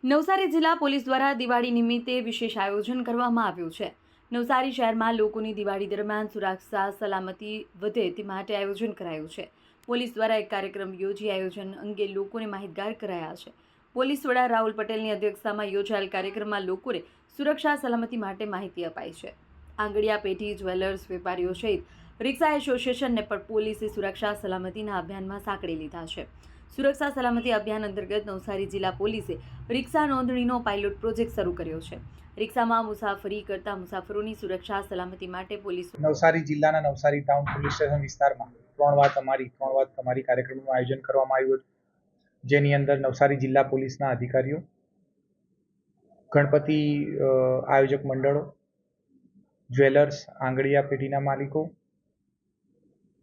નવસારી જિલ્લા પોલીસ દ્વારા દિવાળી નિમિત્તે વિશેષ આયોજન કરવામાં આવ્યું છે. નવસારી શહેરમાં લોકોની દિવાળી દરમિયાન સુરક્ષા સલામતી વધે તે માટે આયોજન કરાયું છે. પોલીસ દ્વારા એક કાર્યક્રમ યોજી આયોજન અંગે લોકોને માહિતગાર કરાયા છે. પોલીસ વડા રાહુલ પટેલની અધ્યક્ષતામાં યોજાયેલ કાર્યક્રમમાં લોકોને સુરક્ષા સલામતી માટે માહિતી અપાઈ છે. આંગડિયા પેઢી જ્વેલર્સ વેપારીઓ સહિત રિક્ષા એસોસિએશનને પણ પોલીસે સુરક્ષા સલામતીના અભિયાનમાં સાંકળી લીધા છે. સુરક્ષા સલામતી અભિયાન અંતર્ગત નવસારી જિલ્લા પોલીસે રિક્ષા નોંધણીનો પાયલોટ પ્રોજેક્ટ શરૂ કર્યો છે. રિક્ષામાં મુસાફરી કરતા મુસાફરોની સુરક્ષા સલામતી માટે પોલીસ નવસારી જિલ્લાના નવસારી ટાઉન પોલીસ સ્ટેશન વિસ્તારમાં ત્રણ વાત તમારી કાર્યક્રમનું આયોજન કરવામાં આવ્યું હતું, જેની અંદર નવસારી જિલ્લા પોલીસના અધિકારીઓ, ગણપતિ આયોજક મંડળો, જ્વેલર્સ, આંગડિયા પેઢીના માલિકો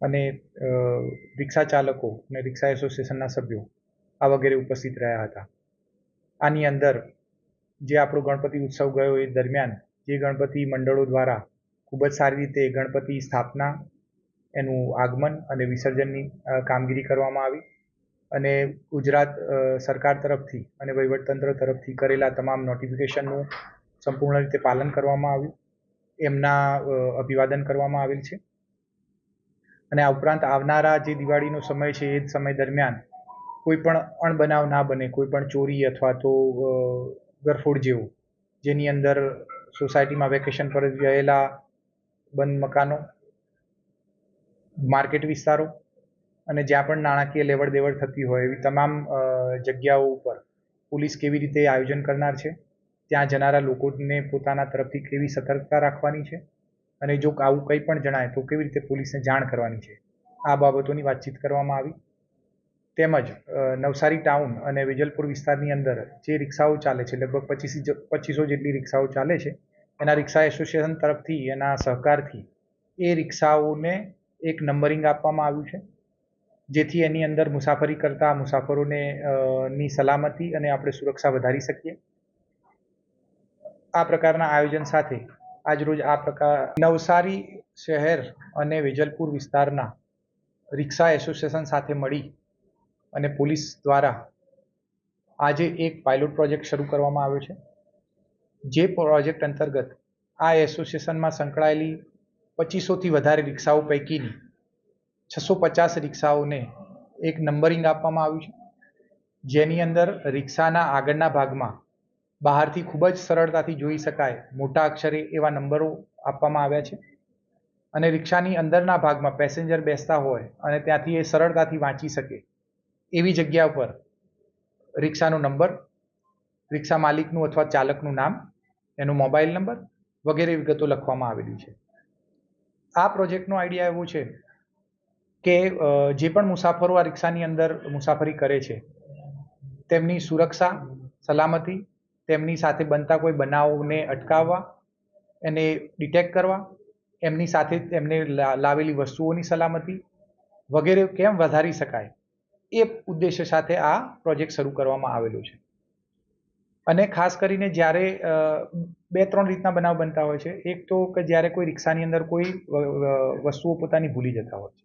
અને રિક્ષા ચાલકો અને રિક્ષા એસોસિએશનના સભ્યો આ વગેરે ઉપસ્થિત રહ્યા હતા. આની અંદર જે આપણો ગણપતિ ઉત્સવ ગયો એ દરમિયાન જે ગણપતિ મંડળો દ્વારા ખૂબ જ સારી રીતે ગણપતિ સ્થાપના, એનું આગમન અને વિસર્જનની કામગીરી કરવામાં આવી અને ગુજરાત સરકાર તરફથી અને વહીવટતંત્ર તરફથી કરેલા તમામ નોટિફિકેશનનું સંપૂર્ણ રીતે પાલન કરવામાં આવ્યું. એમના અભિવાદન કરવામાં આવેલ છે. અને આ ઉપરાંત આવનારા જે દિવાળીનો સમય છે એ જ સમય દરમિયાન કોઈ પણ અણબનાવ ના બને, કોઈ પણ ચોરી અથવા તો ગરફોડ જેવું, જેની અંદર સોસાયટીમાં વેકેશન પર રહેલા બંધ મકાનો, માર્કેટ વિસ્તારો અને જ્યાં પણ નાણાકીય લેવડ દેવડ થતી હોય એવી તમામ જગ્યાઓ ઉપર પોલીસ કેવી રીતે આયોજન કરનાર છે, ત્યાં જનારા લોકોને પોતાના તરફથી કેવી સતર્કતા રાખવાની છે અને જો આવું કંઈ પણ જણાય તો કેવી રીતે પોલીસને જાણ કરવાની છે, આ બાબતોની વાતચીત કરવામાં આવી. તેમજ નવસારી ટાઉન અને વેજલપુર વિસ્તારની અંદર જે રિક્ષાઓ ચાલે છે, લગભગ 2500 જેટલી રિક્ષાઓ ચાલે છે, એના રિક્ષા એસોસિએશન તરફથી એના સહકારથી એ રિક્ષાઓને એક નંબરિંગ આપવામાં આવ્યું છે, જેથી એની અંદર મુસાફરી કરતા મુસાફરોને ની સલામતી અને આપણે સુરક્ષા વધારી શકીએ. આ પ્રકારના આયોજન સાથે આજરોજ આ પ્રકાર નવસારી શહેર અને વેજલપુર વિસ્તારના રિક્ષા એસોસિએશન સાથે મળી અને પોલીસ દ્વારા આજે એક પાયલોટ પ્રોજેક્ટ શરૂ કરવામાં આવ્યો છે. જે પ્રોજેક્ટ અંતર્ગત આ એસોસિએશનમાં સંકળાયેલી 2500થી વધારે રિક્ષાઓ પૈકીની 650 રિક્ષાઓને એક નંબરિંગ આપવામાં આવ્યું છે, જેની અંદર રિક્ષાના આગળના ભાગમાં બહારથી ખૂબ જ સરળતાથી જોઈ શકાય મોટા અક્ષરે એવા નંબરો આપવામાં આવ્યા છે અને રિક્ષાની અંદરના ભાગમાં પેસેન્જર બેસતા હોય અને ત્યાંથી એ સરળતાથી વાંચી શકે એવી જગ્યા પર રિક્ષાનો નંબર, રિક્ષા માલિકનું અથવા ચાલકનું નામ, એનો મોબાઈલ નંબર વગેરે વિગતો લખવામાં આવેલી છે. આ પ્રોજેક્ટનો આઈડિયા એવો છે કે જે પણ મુસાફરો આ રિક્ષાની અંદર મુસાફરી કરે છે તેમની સુરક્ષા, સલામતી, તેમની સાથે બનતા કોઈ બનાવોને અટકાવવા, એને ડિટેક્ટ કરવા, એમની સાથે એમને લાવેલી વસ્તુઓની સલામતી વગેરે કેમ વધારી શકાય એ ઉદ્દેશ્ય સાથે આ પ્રોજેક્ટ શરૂ કરવામાં આવેલો છે. અને ખાસ કરીને જ્યારે 2-3 રીતના બનાવ બનતા હોય છે. એક તો કે જ્યારે કોઈ રિક્ષાની અંદર કોઈ વસ્તુઓ પોતાની ભૂલી જતા હોય છે,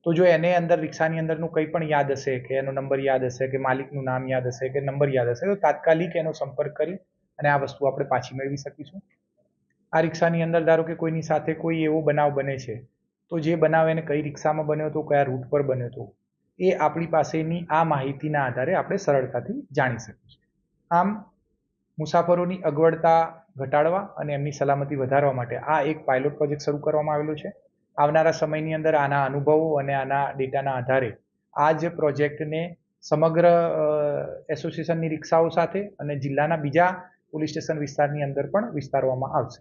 તો જો એને અંદર રિક્ષાની અંદરનું કંઈ પણ યાદ હશે કે એનો નંબર યાદ હશે કે માલિકનું નામ યાદ હશે કે નંબર યાદ હશે તો તાત્કાલિક એનો સંપર્ક કરી અને આ વસ્તુ આપણે પાછી મેળવી શકીશું. આ રિક્ષાની અંદર ધારો કે કોઈની સાથે કોઈ એવો બનાવ બને છે તો જે બનાવ એને કઈ રિક્ષામાં બન્યો હતો, કયા રૂટ પર બન્યો હતો, એ આપણી પાસેની આ માહિતીના આધારે આપણે સરળતાથી જાણી શકીશું. આમ મુસાફરોની અગવડતા ઘટાડવા અને એમની સલામતી વધારવા માટે આ એક પાયલોટ પ્રોજેક્ટ શરૂ કરવામાં આવેલો છે. આવનારા સમયની અંદર આના અનુભવો અને આના ડેટાના આધારે આ જ પ્રોજેક્ટને સમગ્ર એસોસિએશનની રિક્ષાઓ સાથે અને જિલ્લાના બીજા પોલીસ સ્ટેશન વિસ્તારની અંદર પણ વિસ્તારવામાં આવશે.